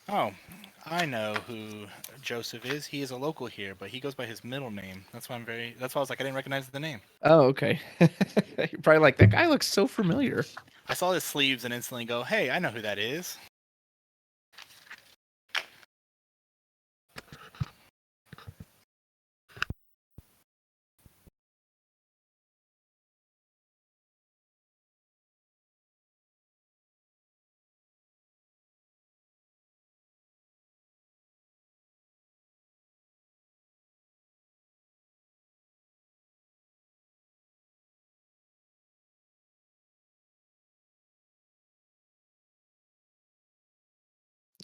Oh, I know who Joseph is. He is a local here, but he goes by his middle name. That's why I'm very. That's why I was like, I didn't recognize the name. Oh, okay. You're probably like, that guy looks so familiar. I saw his sleeves and instantly go, "Hey, I know who that is."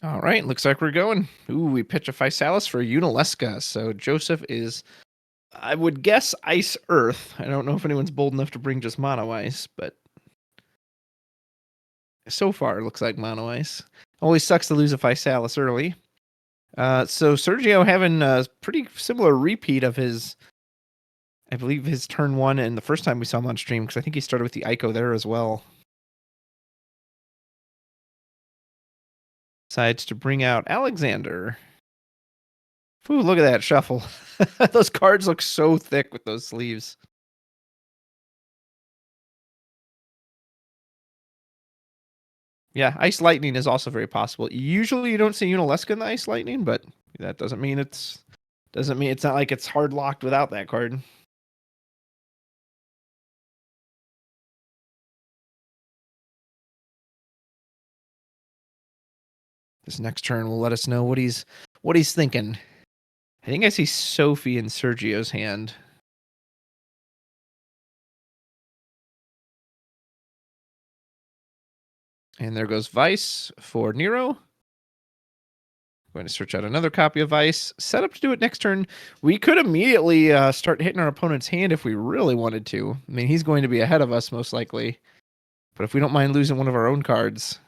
All right, looks like we're going. Ooh, we pitch a Physalis for Unalesca. So Joseph is, I would guess, Ice Earth. I don't know if anyone's bold enough to bring just Mono Ice, but so far it looks like Mono Ice. Always sucks to lose a Physalis early. So Sergio having a pretty similar repeat of his, I believe, his turn one and the first time we saw him on stream, because I think he started with the Ico there as well. Decides to bring out Alexander. Ooh, look at that shuffle. Those cards look so thick with those sleeves. Yeah, Ice Lightning is also very possible. Usually you don't see Unalesca in the Ice Lightning, but that doesn't mean it's not like it's hard locked without that card. This next turn will let us know what he's thinking. I think I see Sophie in Sergio's hand. And there goes Vice for Nero. Going to search out another copy of Vice. Set up to do it next turn. We could immediately start hitting our opponent's hand if we really wanted to. I mean, he's going to be ahead of us most likely. But if we don't mind losing one of our own cards.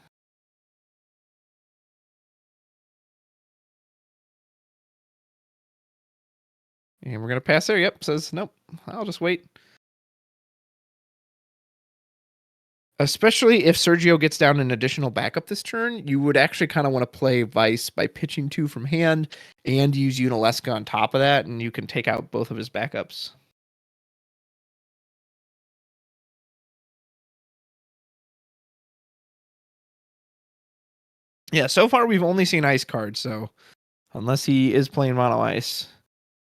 And we're going to pass there. Yep, says, nope, I'll just wait. Especially if Sergio gets down an additional backup this turn, you would actually kind of want to play Vice by pitching 2 from hand and use Unalesca on top of that, and you can take out both of his backups. Yeah, so far we've only seen ice cards, so unless he is playing mono ice.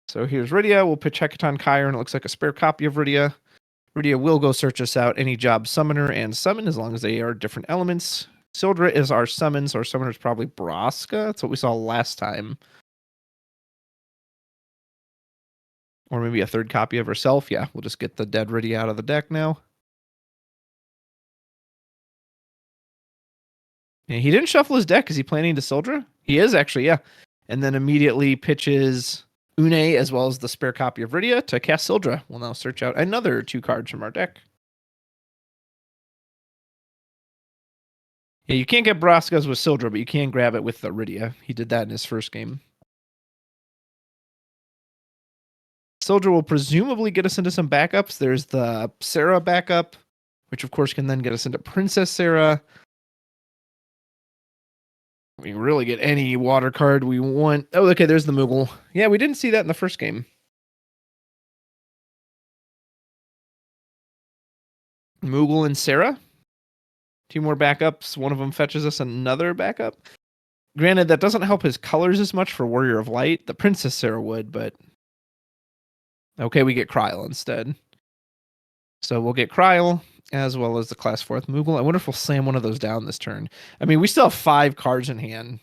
So here's Rydia. We'll pitch Hecaton Kyre, and it looks like a spare copy of Rydia. Rydia will go search us out any job summoner and summon as long as they are different elements. Sildra is our summon, so our summoner is probably Braska. That's what we saw last time. Or maybe a third copy of herself. Yeah, we'll just get the dead Rydia out of the deck now. And he didn't shuffle his deck. Is he planning to Sildra? He is actually, yeah. And then immediately pitches Une as well as the spare copy of Rydia to cast Sildra. We'll now search out another 2 cards from our deck. Yeah, you can't get Braskas with Sildra, but you can grab it with the Rydia. He did that in his first game. Sildra will presumably get us into some backups. There's the Sarah backup, which of course can then get us into Princess Sarah. We can really get any water card we want. Oh, okay, there's the Moogle. Yeah, we didn't see that in the first game. Moogle and Sarah. 2 more backups. One of them fetches us another backup. Granted, that doesn't help his colors as much for Warrior of Light. The Princess Sarah would, but... Okay, we get Kryl instead. So we'll get Kryl, as well as the Class 4th Moogle. I wonder if we'll slam one of those down this turn. I mean, we still have 5 cards in hand.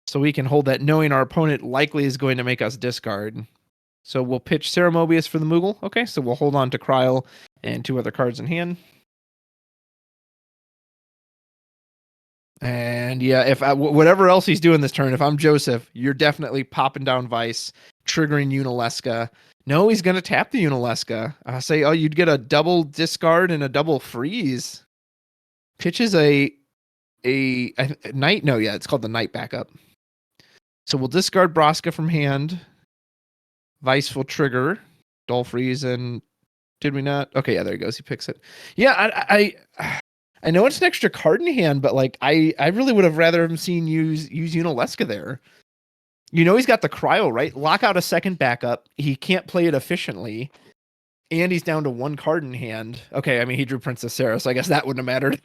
So we can hold that knowing our opponent likely is going to make us discard. So we'll pitch Sarah Mobius for the Moogle. Okay, so we'll hold on to Kryl and 2 other cards in hand. And yeah, if whatever else he's doing this turn, if I'm Joseph, you're definitely popping down Vice, triggering Unalesca. No, he's going to tap the Unalesca. Say, oh, you'd get a double discard and a double freeze. Pitches a night. No, yeah, it's called the night backup. So we'll discard Braska from hand. Vice will trigger Dull Freeze, and did we not? Okay, yeah, there he goes. He picks it. Yeah, I know it's an extra card in hand, but like I really would have rather him seen use Unalesca there. You know he's got the cryo, right? Lock out a second backup. He can't play it efficiently. And he's down to one card in hand. Okay, I mean he drew Princess Sarah, so I guess that wouldn't have mattered.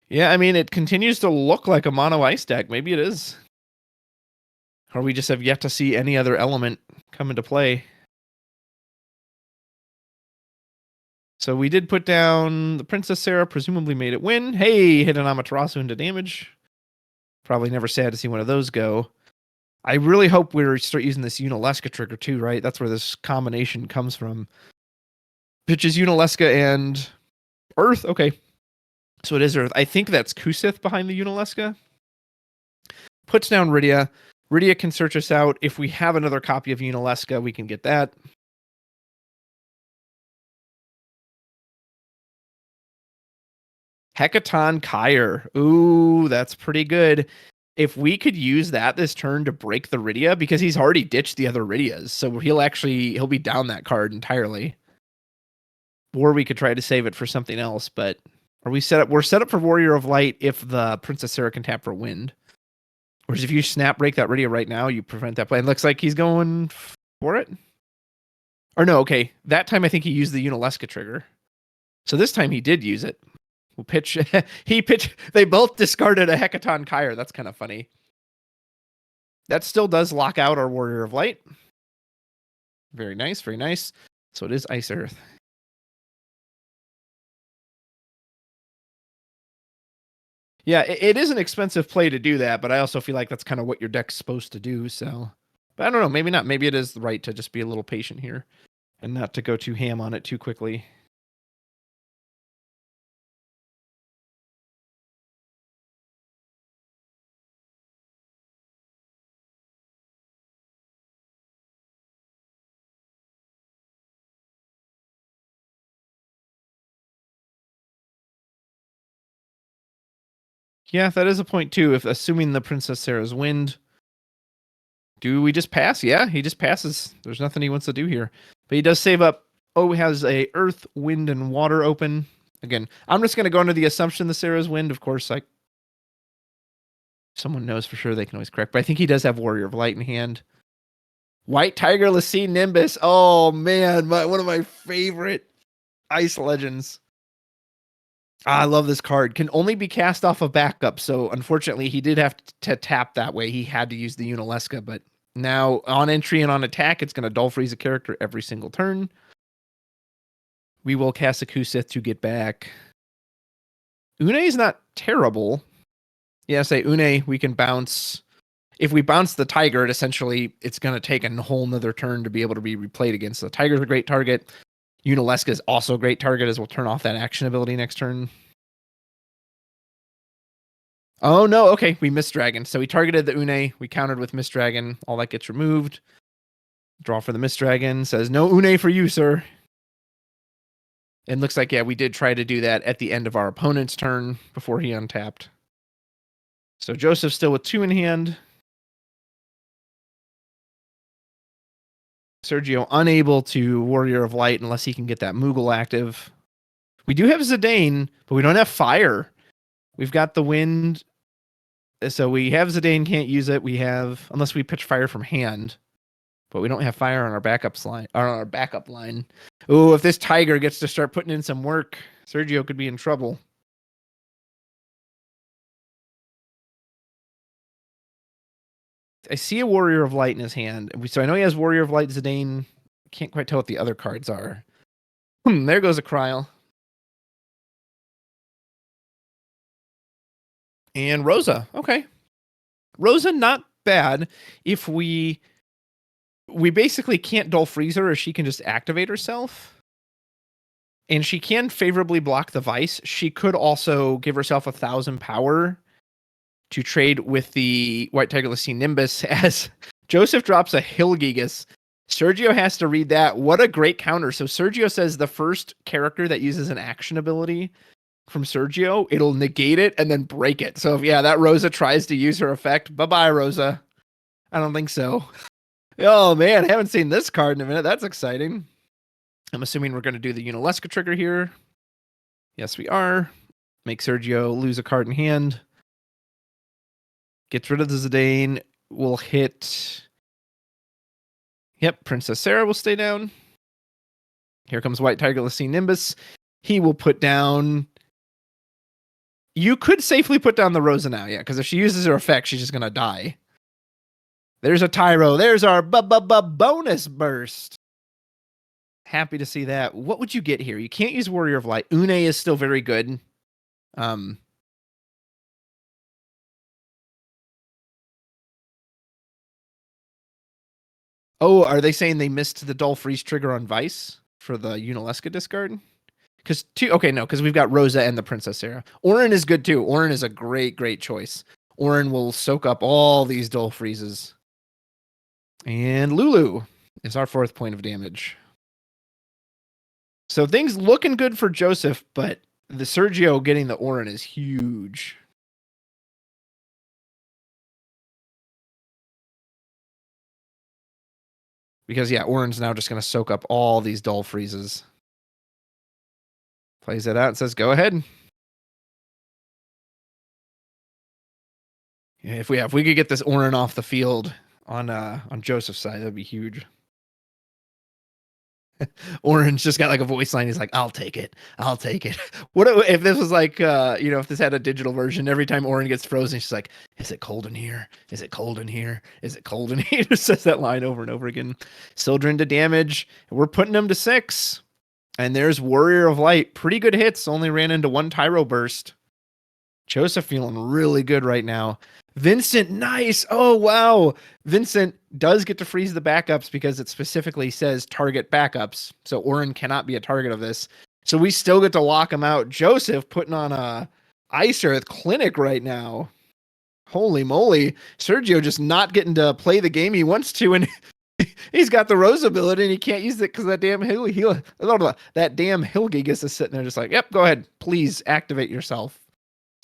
Yeah, I mean it continues to look like a mono ice deck. Maybe it is. Or we just have yet to see any other element come into play. So we did put down the Princess Sarah, presumably made it win. Hey, hit an Amaterasu into damage. Probably never sad to see one of those go. I really hope we start using this Unalesca trigger too, right? That's where this combination comes from. Pitches Unalesca and Earth. Okay. So it is Earth. I think that's Kusith behind the Unalesca. Puts down Rydia. Rydia can search us out. If we have another copy of Unalesca, we can get that. Hecaton Kyre. Ooh, that's pretty good. If we could use that this turn to break the Rydia, because he's already ditched the other Rydias, so he'll be down that card entirely. Or we could try to save it for something else, but we're set up for Warrior of Light if the Princess Sarah can tap for Wind. Whereas if you snap break that Rydia right now, you prevent that play. It looks like he's going for it. Or no, okay. That time I think he used the Unalesca trigger. So this time he did use it. We'll pitch. They both discarded a Hecaton Kyre. That's kind of funny. That still does lock out our Warrior of Light. Very nice, very nice. So it is Ice Earth. Yeah, it is an expensive play to do that, but I also feel like that's kind of what your deck's supposed to do. So, but I don't know. Maybe not. Maybe it is right to just be a little patient here and not to go too ham on it too quickly. Yeah, that is a point too. If assuming the Princess Sarah's Wind, do we just pass? Yeah, he just passes. There's nothing he wants to do here. But he does save up. Oh, he has a Earth, Wind, and Water open. Again, I'm just going to go under the assumption the Sarah's Wind. Of course, someone knows for sure, they can always correct. But I think he does have Warrior of Light in hand. White Tiger Lassie Nimbus. Oh, man. One of my favorite Ice Legends. I love this card. Can only be cast off of backup. So unfortunately, he did have to tap that way. He had to use the Unalesca, but now on entry and on attack, it's going to dull freeze a character every single turn. We will cast a Kusith to get back. Une is not terrible. Yeah, say Une, we can bounce. If we bounce the Tiger, it's going to take a whole nother turn to be able to be replayed against. So the Tiger's a great target. Unalesca is also a great target as we'll turn off that action ability next turn. Oh, no. Okay, we missed Dragon. So we targeted the Une. We countered with Mist Dragon. All that gets removed. Draw for the Mist Dragon. Says, no Une for you, sir. And looks like, yeah, we did try to do that at the end of our opponent's turn before he untapped. So Joseph's still with 2 in hand. Sergio unable to Warrior of Light unless he can get that Moogle active. We do have Zidane, but we don't have Fire. We've got the Wind. So we have Zidane, can't use it. We have, unless we pitch Fire from hand. But we don't have Fire on our backup line. Ooh, if this Tiger gets to start putting in some work, Sergio could be in trouble. I see a Warrior of Light in his hand. So I know he has Warrior of Light, Zidane. Can't quite tell what the other cards are. There goes a Kryl. And Rosa. Okay. Rosa, not bad. If we basically can't dull freeze her, or she can just activate herself. And she can favorably block the Vice. She could also give herself 1,000 power to trade with the White Tiger Lassie Nimbus as Joseph drops a Hilgigas. Sergio has to read that. What a great counter. So Sergio says the first character that uses an action ability from Sergio, it'll negate it and then break it. So if, yeah, that Rosa tries to use her effect, bye-bye, Rosa. I don't think so. Oh man, I haven't seen this card in a minute. That's exciting. I'm assuming we're going to do the Unalesca trigger here. Yes, we are. Make Sergio lose a card in hand. Gets rid of the Zidane. We'll hit. Yep, Princess Sarah will stay down. Here comes White Tiger Lassine Nimbus. He will put down. You could safely put down the Rosa now, yeah, because if she uses her effect, she's just going to die. There's a Tyro. There's our bonus burst. Happy to see that. What would you get here? You can't use Warrior of Light. Une is still very good. Oh, are they saying they missed the Dull Freeze trigger on Vice for the Unalesca discard? Because because we've got Rosa and the Princess Sarah. Orin is good too. Orin is a great choice. Orin will soak up all these Dull Freezes. And Lulu is our 4th point of damage. So things looking good for Joseph, but the Sergio getting the Orin is huge. Because, yeah, Orin's now just going to soak up all these Dull Freezes. Plays it out and says, go ahead. If we could get this Orin off the field on Joseph's side, that'd be huge. Orin's just got like a voice line. He's like, "I'll take it. I'll take it." What if this was like, if this had a digital version? Every time Orin gets frozen, she's like, "Is it cold in here? Is it cold in here? Is it cold in here?" Just says that line over and over again. Sildren to damage. We're putting them to 6. And there's Warrior of Light. Pretty good hits. Only ran into 1 Tyro burst. Joseph feeling really good right now. Vincent, nice. Oh, wow. Vincent does get to freeze the backups because it specifically says target backups. So Orin cannot be a target of this. So we still get to lock him out. Joseph putting on a Ice Earth clinic right now. Holy moly. Sergio just not getting to play the game he wants to. And he's got the Rose ability and he can't use it because that damn that damn Hilgigas is sitting there just like, yep, go ahead. Please activate yourself.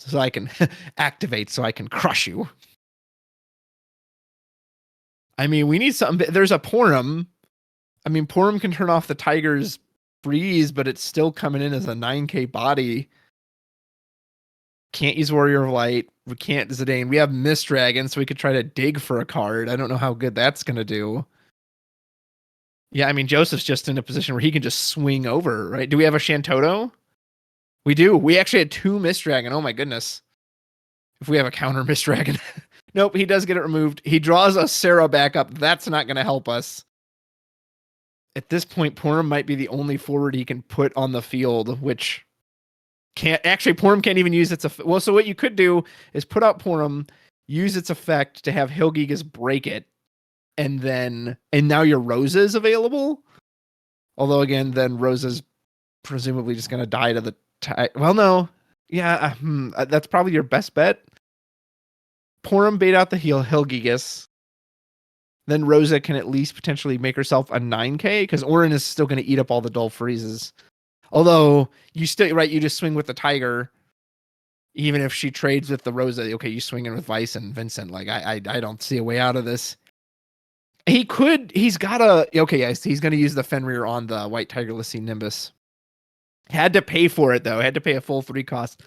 So I can activate so I can crush you. I mean, we need something. There's a Porum. I mean, Porum can turn off the Tiger's freeze, but it's still coming in as a 9k body. Can't use Warrior of Light. We can't Zidane. We have Mist Dragon, so we could try to dig for a card. I don't know how good that's going to do. Yeah, I mean, Joseph's just in a position where he can just swing over, right? Do we have a Shantoto? We do. We actually had 2 Mist Dragon. Oh my goodness. If we have a counter Mist Dragon. Nope, he does get it removed. He draws a Sarah back up. That's not going to help us. At this point, Porum might be the only forward he can put on the field, which can't actually. Porum can't even use its well. So what you could do is put out Porum, use its effect to have Hilgigas break it, and now your Rosa is available. Although again, then Rosa's presumably just going to die to the. Well, no, yeah, that's probably your best bet. Porum bait out the Hilgigas. Then Rosa can at least potentially make herself a 9k because Orin is still going to eat up all the Dull Freezes. Although you still you just swing with the Tiger, even if she trades with the Rosa. Okay, you swing in with Vice and Vincent. Like I don't see a way out of this. He's going to use the Fenrir on the White Tiger Lassine Nimbus. Had to pay for it though. Had to pay a full 3 cost.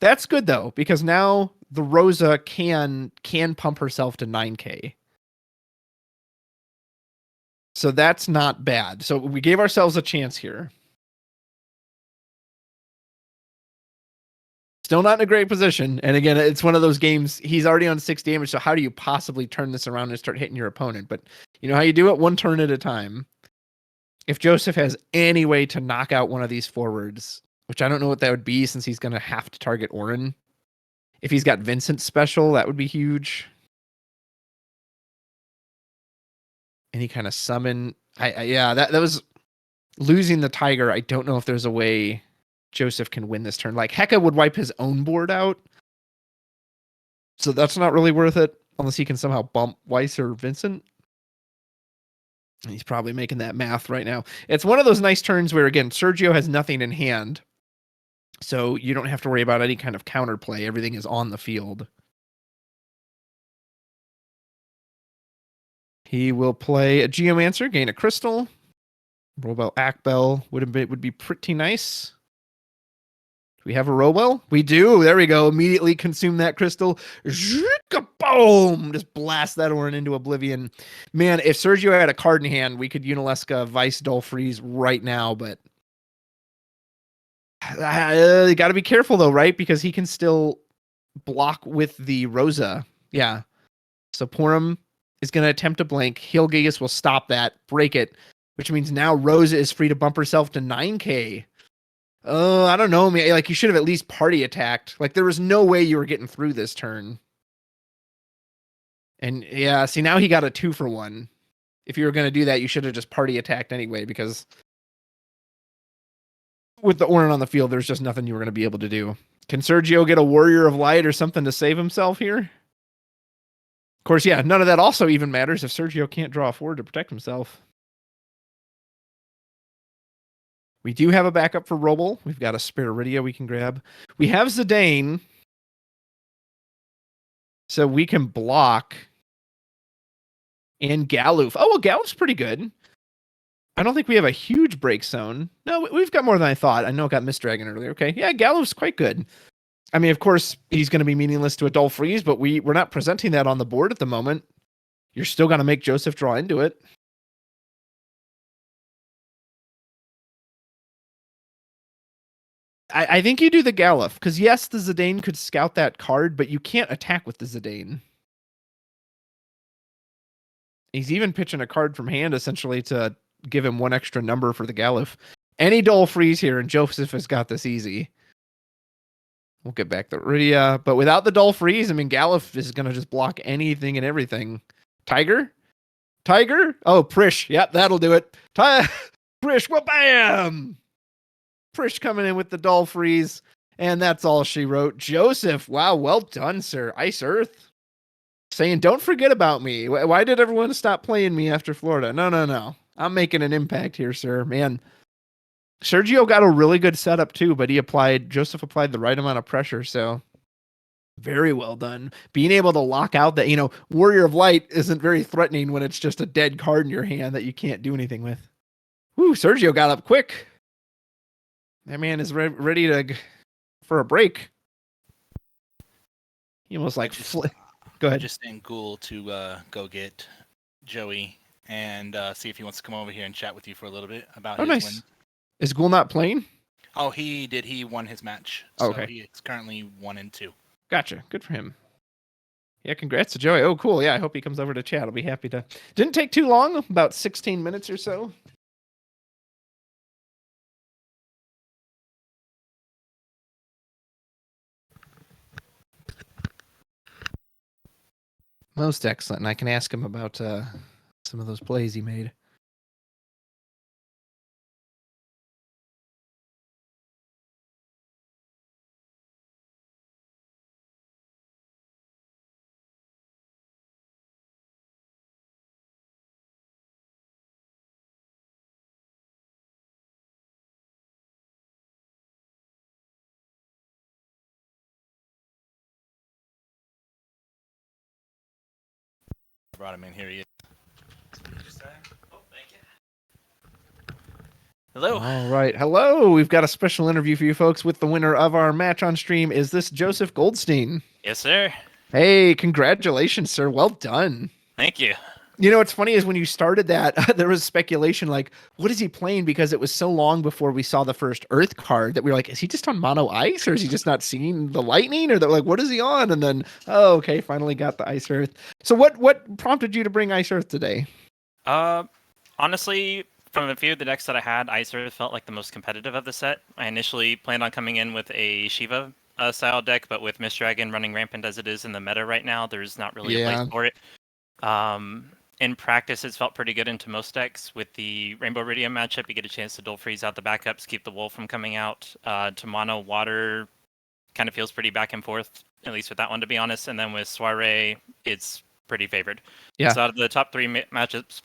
That's good though, because now the Rosa can pump herself to 9k. So that's not bad. So we gave ourselves a chance here. Still not in a great position. And again, it's one of those games, he's already on 6 damage, so how do you possibly turn this around and start hitting your opponent? But you know how you do it? 1 turn at a time. If Joseph has any way to knock out one of these forwards, which I don't know what that would be since he's going to have to target Orin. If he's got Vincent special, that would be huge. Any kind of summon. That was losing the Tiger. I don't know if there's a way Joseph can win this turn. Like Heka would wipe his own board out. So that's not really worth it unless he can somehow bump Weiss or Vincent. He's probably making that math right now. It's one of those nice turns where, again, Sergio has nothing in hand. So you don't have to worry about any kind of counterplay. Everything is on the field. He will play a Geomancer, gain a crystal. Robel Akbel would be pretty nice. Do we have a Robel? We do. There we go. Immediately consume that crystal. Boom! Just blast that one into oblivion. Man, if Sergio had a card in hand, we could Unalesca Vice Dull Freeze right now, but you got to be careful though, right? Because he can still block with the Rosa. Yeah. So Porum is going to attempt to blink. Hilgigas will stop that, break it, which means now Rosa is free to bump herself to 9k. I don't know, man. Like, you should have at least party attacked. Like, there was no way you were getting through this turn. And yeah, see, now he got a 2-for-1. If you were going to do that, you should have just party attacked anyway, because with the Orin on the field, there's just nothing you were going to be able to do. Can Sergio get a Warrior of Light or something to save himself here? Of course, yeah, none of that also even matters if Sergio can't draw forward to protect himself. We do have a backup for Robel. We've got a spare Iridia we can grab. We have Zidane, so we can block. And Galoof. Oh, well, Galoof's pretty good. I don't think we have a huge break zone. No, we've got more than I thought. I know it got Mistdragon earlier. Okay, yeah, Galoof's quite good. I mean, of course, he's going to be meaningless to a Dull Freeze, but we're not presenting that on the board at the moment. You're still going to make Joseph draw into it. I think you do the Galoof, because yes, the Zidane could scout that card, but you can't attack with the Zidane. He's even pitching a card from hand, essentially, to give him one extra number for the Galoof. Any Dull Freeze here, and Joseph has got this easy. We'll get back to Iridia, but without the Dull Freeze, I mean, Galoof is going to just block anything and everything. Tiger? Tiger? Oh, Prish. Yep, that'll do it. Prish, well, bam! Prish coming in with the Dull Freeze, and that's all she wrote. Joseph, wow, well done, sir. Ice Earth. Saying, don't forget about me. Why did everyone stop playing me after Florida? No. I'm making an impact here, sir. Man, Sergio got a really good setup too, but Joseph applied the right amount of pressure, so very well done. Being able to lock out that, Warrior of Light isn't very threatening when it's just a dead card in your hand that you can't do anything with. Woo, Sergio got up quick. That man is ready for a break. He almost Go ahead. I just sent Ghoul to go get Joey and see if he wants to come over here and chat with you for a little bit about his win. Is Ghoul not playing? Oh, he did. He won his match. So okay. He's currently 1-2. Gotcha. Good for him. Yeah, congrats to Joey. Oh, cool. Yeah, I hope he comes over to chat. I'll be happy to. Didn't take too long, about 16 minutes or so. Most excellent. And I can ask him about some of those plays he made. Brought him in. Here he is. Oh, thank you. Hello. All right. Hello. We've got a special interview for you folks with the winner of our match on stream. Is this Joseph Goldstein? Yes, sir. Hey, congratulations, sir. Well done. Thank you. What's funny is when you started that, there was speculation like, what is he playing? Because it was so long before we saw the first Earth card that we were like, is he just on mono ice, or is he just not seeing the lightning, or like, what is he on? And then, oh, okay, finally got the Ice Earth. So what prompted you to bring Ice Earth today? Honestly, from a few of the decks that I had, Ice Earth felt like the most competitive of the set. I initially planned on coming in with a Shiva style deck, but with Mistdragon running rampant as it is in the meta right now, there's not really a place for it. In practice, it's felt pretty good into most decks. With the Rainbow Iridium matchup, you get a chance to Dull Freeze out the backups, keep the Wolf from coming out. To mono Water kind of feels pretty back and forth, at least with that one, to be honest. And then with Soiree, it's pretty favored. Yeah. So out of the top three matchups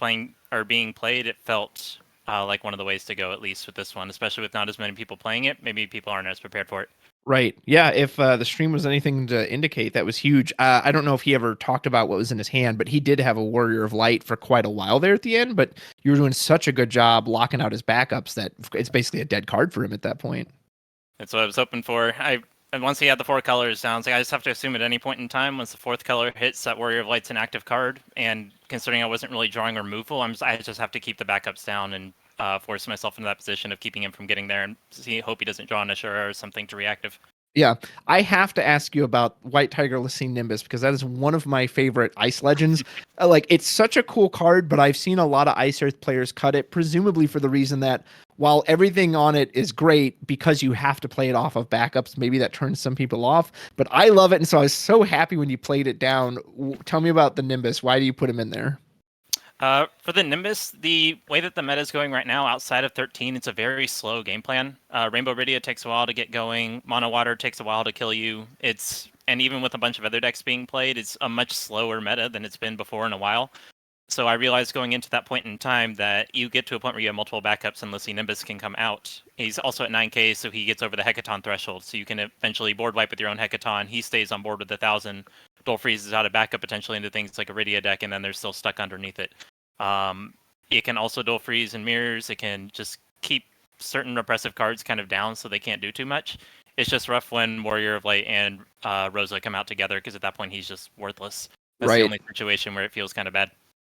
being played, it felt like one of the ways to go, at least with this one, especially with not as many people playing it. Maybe people aren't as prepared for it. Right. Yeah. If the stream was anything to indicate, that was huge. I don't know if he ever talked about what was in his hand, but he did have a Warrior of Light for quite a while there at the end. But you were doing such a good job locking out his backups that it's basically a dead card for him at that point. That's what I was hoping for. And once he had the 4 colors down, I just have to assume at any point in time, once the 4th color hits, that Warrior of Light's an active card. And considering I wasn't really drawing or removal, I just have to keep the backups down and force myself into that position of keeping him from getting there and hope he doesn't draw an Ashura or something to reactive. Yeah, I have to ask you about White Tiger Lysine Nimbus because that is one of my favorite Ice Legends. Like, it's such a cool card, but I've seen a lot of Ice Earth players cut it, presumably for the reason that while everything on it is great, because you have to play it off of backups, maybe that turns some people off. But I love it, and so I was so happy when you played it down. Tell me about the Nimbus. Why do you put him in there? For the Nimbus, the way that the meta is going right now, outside of 13, it's a very slow game plan. Rainbow Iridia takes a while to get going. Mono Water takes a while to kill you. And even with a bunch of other decks being played, it's a much slower meta than it's been before in a while. So I realized going into that point in time that you get to a point where you have multiple backups and Lysine Nimbus can come out. He's also at 9k, so he gets over the Hecaton threshold, so you can eventually board wipe with your own Hecaton. He stays on board with 1,000. Dual freezes out of backup potentially into things like Iridia deck, and then they're still stuck underneath it. It can also dual freeze and mirrors. It can just keep certain repressive cards kind of down so they can't do too much. It's just rough when Warrior of Light and Rosa come out together because at that point he's just worthless. That's Right. the only situation where it feels kind of bad.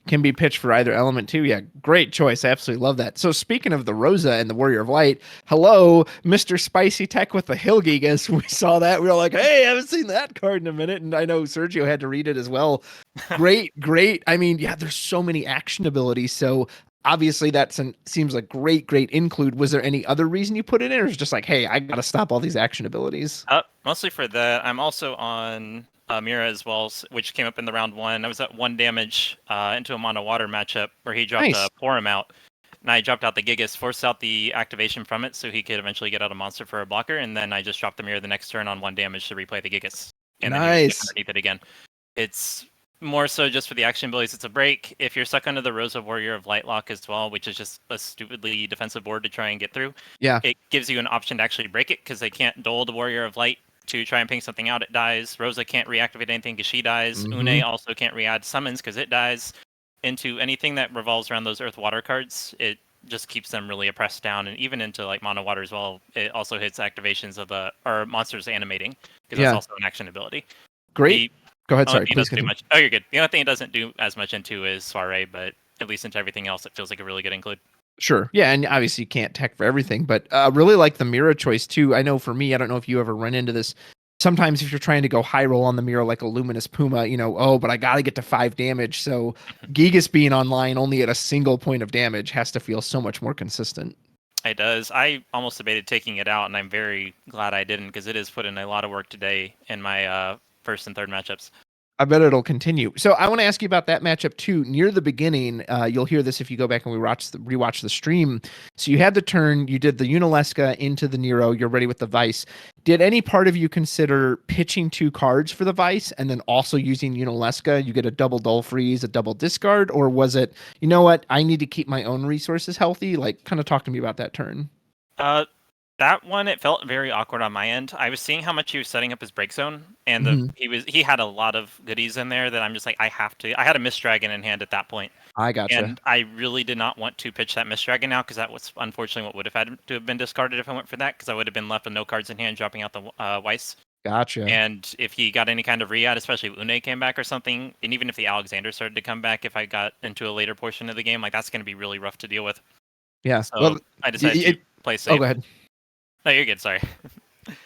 Can be pitched for either element too. Yeah, great choice. I absolutely love that. So speaking of the Rosa and the Warrior of Light, hello, Mr. Spicy Tech with the Hillgigas. We saw that. We were like, hey, I haven't seen that card in a minute. And I know Sergio had to read it as well. Great. I mean, yeah, there's so many action abilities. So obviously seems like great include. Was there any other reason you put it in, or was it just like, hey, I got to stop all these action abilities? Mostly for that. I'm also on Mira as well, which came up in the round 1. I was at 1 damage into a mono water matchup where he dropped a Porum out, and I dropped out the Gigas, forced out the activation from it so he could eventually get out a monster for a blocker, and then I just dropped the Mirror the next turn on 1 damage to replay the Gigas, and then he was underneath it again. It's more so just for the action abilities. It's a break. If you're stuck under the Rosa Warrior of Lightlock as well, which is just a stupidly defensive board to try and get through, it gives you an option to actually break it because they can't dole the Warrior of Light to try and ping something out. It dies. Rosa can't reactivate anything because she dies. Une also can't re-add summons because it dies. Into anything that revolves around those Earth Water cards, it just keeps them really oppressed down, and even into like Mono Water as well. It also hits activations of or monsters animating because that's also an action ability. Great. Go ahead. Sorry, please continue. Oh, you're good. The only thing it doesn't do as much into is Soiree, but at least into everything else, it feels like a really good include. Sure. Yeah, and obviously you can't tech for everything, but really like the Mira choice too. I know for me, I don't know if you ever run into this. Sometimes if you're trying to go high roll on the Mira like a Luminous Puma, but I got to get to 5 damage. So Gigas being online only at a single point of damage has to feel so much more consistent. It does. I almost debated taking it out, and I'm very glad I didn't because it has put in a lot of work today in my first and third matchups. I bet it'll continue. So I want to ask you about that matchup too. Near the beginning, you'll hear this if you go back and rewatch the stream. So you had the turn, you did the Unileska into the Nero, you're ready with the Vice. Did any part of you consider pitching 2 cards for the Vice and then also using Unileska? You get a double dull freeze, a double discard, or was it, you know what, I need to keep my own resources healthy? Like, kind of talk to me about that turn. That one, it felt very awkward on my end. I was seeing how much he was setting up his break zone, and he had a lot of goodies in there that I'm just like, I have to. I had a Mist Dragon in hand at that point. I gotcha. And I really did not want to pitch that Mist Dragon now because that was unfortunately what would have had to have been discarded if I went for that because I would have been left with no cards in hand, dropping out the Weiss. Gotcha. And if he got any kind of re-add, especially if Une came back or something, and even if the Alexander started to come back, if I got into a later portion of the game, like that's going to be really rough to deal with. Yeah. So I decided to play safe. Oh, go ahead. No, you're good. Sorry.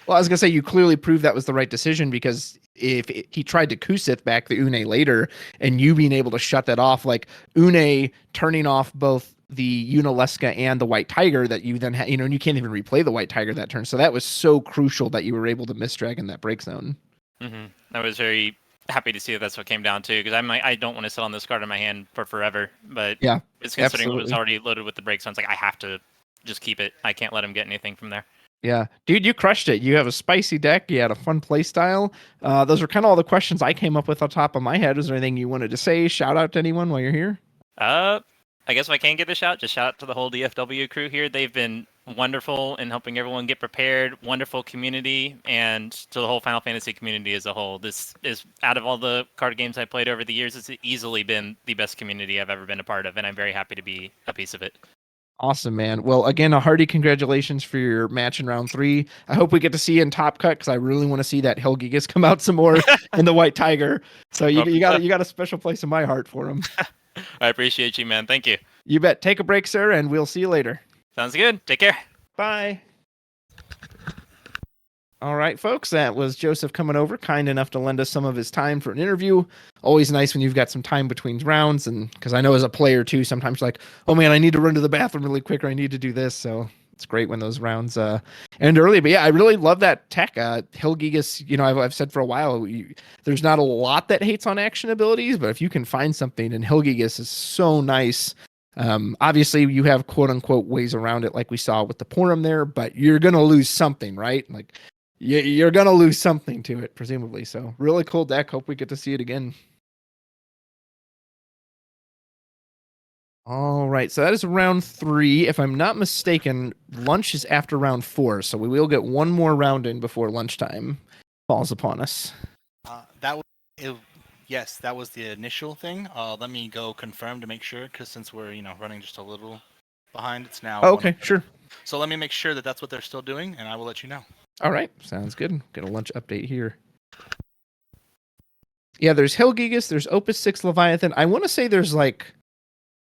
Well, I was going to say, you clearly proved that was the right decision because if he tried to Kusith back the Une later and you being able to shut that off, like Une turning off both the Unileska and the White Tiger that you then had, and you can't even replay the White Tiger that turn. So that was so crucial that you were able to Mist Dragon that break zone. I was very happy to see that that's what came down to because I'm like, I don't want to sit on this card in my hand for forever, but yeah, it's considering it was already loaded with the break zone. It's like, I have to just keep it. I can't let him get anything from there. Yeah, dude, you crushed it. You have a spicy deck. You had a fun play style. Those are kind of all the questions I came up with on top of my head. Was there anything you wanted to say? Shout out to anyone while you're here? I guess if I can give a shout, just shout out to the whole DFW crew here. They've been wonderful in helping everyone get prepared, wonderful community, and to the whole Final Fantasy community as a whole. This is, out of all the card games I played over the years, it's easily been the best community I've ever been a part of, and I'm very happy to be a piece of it. Awesome, man. Well, again, a hearty congratulations for your match in round 3. I hope we get to see you in Top Cut because I really want to see that Helgigas come out some more in the White Tiger. So you got a special place in my heart for him. I appreciate you, man. Thank you. You bet. Take a break, sir, and we'll see you later. Sounds good. Take care. Bye. All right, folks, that was Joseph coming over, kind enough to lend us some of his time for an interview. Always nice when you've got some time between rounds, and because I know as a player too, sometimes you're like, oh man, I need to run to the bathroom really quick, or I need to do this. So it's great when those rounds end early. But yeah, I really love that tech. Hilgigas, you know, I've said for a while, there's not a lot that hates on action abilities, but if you can find something, and Hilgigas is so nice. Obviously you have quote unquote ways around it like we saw with the Porum there, but you're going to lose something, right? Like you're going to lose something to it, presumably. So really cool deck. Hope we get to see it again. All right. So that is round 3. If I'm not mistaken, lunch is after round 4. So we will get one more round in before lunchtime falls upon us. Yes, that was the initial thing. Let me go confirm to make sure, because since we're running just a little behind, it's now. Oh, okay, sure. So let me make sure that that's what they're still doing, and I will let you know. All right, sounds good. Get a lunch update here. Yeah, there's Helgigas, there's Opus 6 Leviathan. I want to say there's I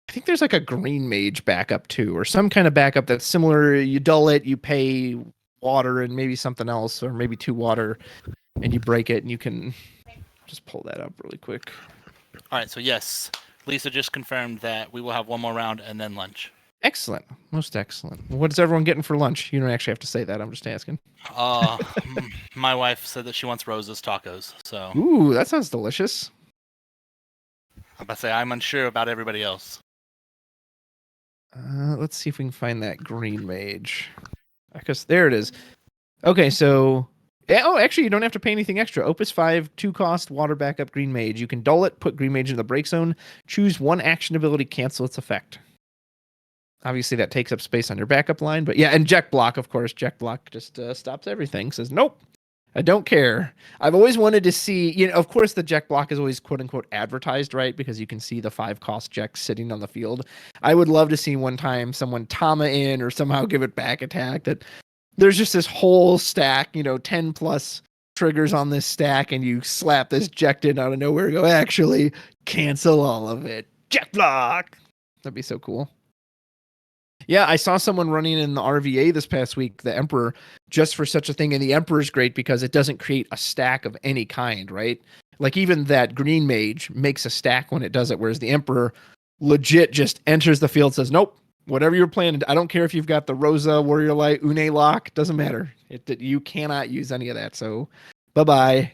think there's a Green Mage backup too, or some kind of backup that's similar. You dull it, you pay water and maybe something else, or maybe 2 water, and you break it, and you can just pull that up really quick. All right, so yes, Lisa just confirmed that we will have one more round and then lunch. Excellent. Most excellent. What is everyone getting for lunch? You don't actually have to say that. I'm just asking. My wife said that she wants Rosa's tacos. So. Ooh, that sounds delicious. I'm about to say I'm unsure about everybody else. Let's see if we can find that Green Mage. Because there it is. Okay, so... Oh, actually, you don't have to pay anything extra. Opus 5, 2 cost, water backup, Green Mage. You can dull it, put Green Mage in the break zone, choose one action ability, cancel its effect. Obviously, that takes up space on your backup line. But yeah, and Jack Block, of course. Jack Block just stops everything. Says, nope, I don't care. I've always wanted to see, of course, the Jack Block is always quote-unquote advertised, right? Because you can see the 5-cost Jack sitting on the field. I would love to see one time someone Tama in or somehow give it back attack that... There's just this whole stack, 10 plus triggers on this stack, and you slap this Ject in out of nowhere and go, actually, cancel all of it. Jack Block! That'd be so cool. Yeah, I saw someone running in the RVA this past week, the Emperor, just for such a thing, and the Emperor is great because it doesn't create a stack of any kind, right? Like, even that Green Mage makes a stack when it does it, whereas the Emperor legit just enters the field, says, nope. Whatever you're playing, I don't care if you've got the Rosa, Warrior Light, Une Lock, doesn't matter. You cannot use any of that, so bye-bye.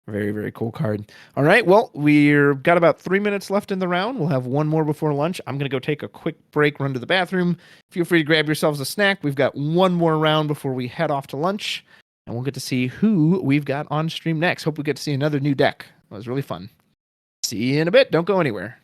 Very, very cool card. All right, well, we've got about 3 minutes left in the round. We'll have one more before lunch. I'm going to go take a quick break, run to the bathroom. Feel free to grab yourselves a snack. We've got one more round before we head off to lunch, and we'll get to see who we've got on stream next. Hope we get to see another new deck. It was really fun. See you in a bit. Don't go anywhere.